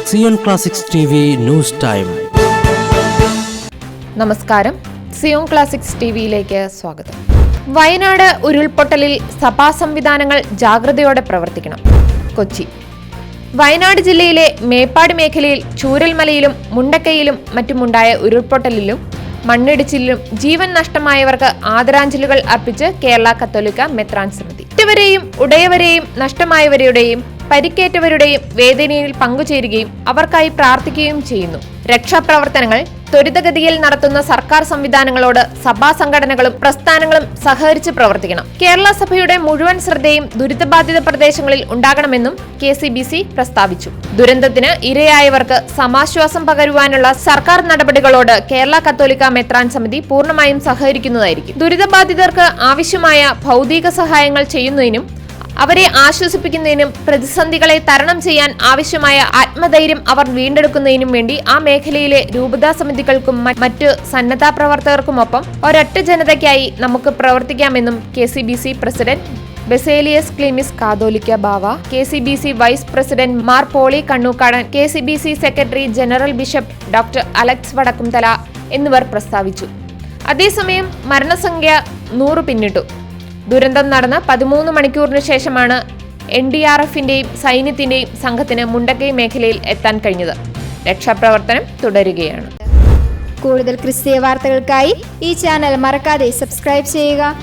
Zion classics TV news time. നമസ്കാരം, Zion classics ടിവിയിലേക്ക് സ്വാഗതം. വയനാട് ഉരുൾപൊട്ടലിൽ സഭാ സംവിധാനങ്ങൾ ജാഗ്രതയോടെ പ്രവർത്തിക്കണം. കൊച്ചി. വയനാട് ജില്ലയിലെ മേപ്പാടി മേഖലയിൽ ചൂരൽമലയിലും മുണ്ടക്കയിലും മറ്റുമുണ്ടായ ഉരുൾപൊട്ടലിലും മണ്ണിടിച്ചിലും ജീവൻ നഷ്ടമായവർക്ക് ആദരാഞ്ജലികൾ അർപ്പിച്ച് കേരള കത്തോലിക്ക മെത്രാൻ സമിതി. ഉറ്റവരെയും ഉടയവരെയും നഷ്ടമായവരുടെയും പരിക്കേറ്റവരുടെയും വേദനയിൽ പങ്കുചേരുകയും അവർക്കായി പ്രാർത്ഥിക്കുകയും ചെയ്യുന്നു. രക്ഷാപ്രവർത്തനങ്ങൾ ത്വരിതഗതിയിൽ നടത്തുന്ന സർക്കാർ സംവിധാനങ്ങളോട് സഭാ സംഘടനകളും പ്രസ്ഥാനങ്ങളും സഹകരിച്ച് പ്രവർത്തിക്കണം. കേരള സഭയുടെ മുഴുവൻ ശ്രദ്ധയും ദുരിതബാധിത പ്രദേശങ്ങളിൽ ഉണ്ടാകണമെന്നും KCBC പ്രസ്താവിച്ചു. ദുരന്തത്തിന് ഇരയായവർക്ക് സമാശ്വാസം പകരുവാനുള്ള സർക്കാർ നടപടികളോട് കേരള കത്തോലിക്ക മെത്രാൻ സമിതി പൂർണ്ണമായും സഹകരിക്കുന്നതായിരിക്കും. ദുരിതബാധിതർക്ക് ആവശ്യമായ ഭൗതിക സഹായങ്ങൾ ചെയ്യുന്നതിനും അവരെ ആശ്വസിപ്പിക്കുന്നതിനും പ്രതിസന്ധികളെ തരണം ചെയ്യാൻ ആവശ്യമായ ആത്മധൈര്യം അവർ വീണ്ടെടുക്കുന്നതിനും വേണ്ടി ആ മേഖലയിലെ രൂപതാ സമിതികൾക്കും മറ്റു സന്നദ്ധ പ്രവർത്തകർക്കുമൊപ്പം ഒരൊറ്റ ജനതയ്ക്കായി നമുക്ക് പ്രവർത്തിക്കാമെന്നും KCBC president Baselios Cleemis Catholicos Bava, KCBC vice president Mar Poly Kannookadan, KCBC secretary general bishop doctor Alex Vadakkumthala എന്നിവർ പ്രസ്താവിച്ചു. അതേസമയം മരണസംഖ്യ 100 പിന്നിട്ടു. ദുരന്തം നടന്ന് 13 മണിക്കൂറിന് ശേഷമാണ് NDRFന്റെയും സൈന്യത്തിന്റെയും സംഘത്തിന് മുണ്ടക്കൈ മേഖലയിൽ എത്താൻ കഴിഞ്ഞത്. രക്ഷാപ്രവർത്തനം തുടരുകയാണ്. കൂടുതൽ ക്രിസ്തീയ വാർത്തകൾക്കായി ഈ ചാനൽ മറക്കാതെ സബ്സ്ക്രൈബ് ചെയ്യുക.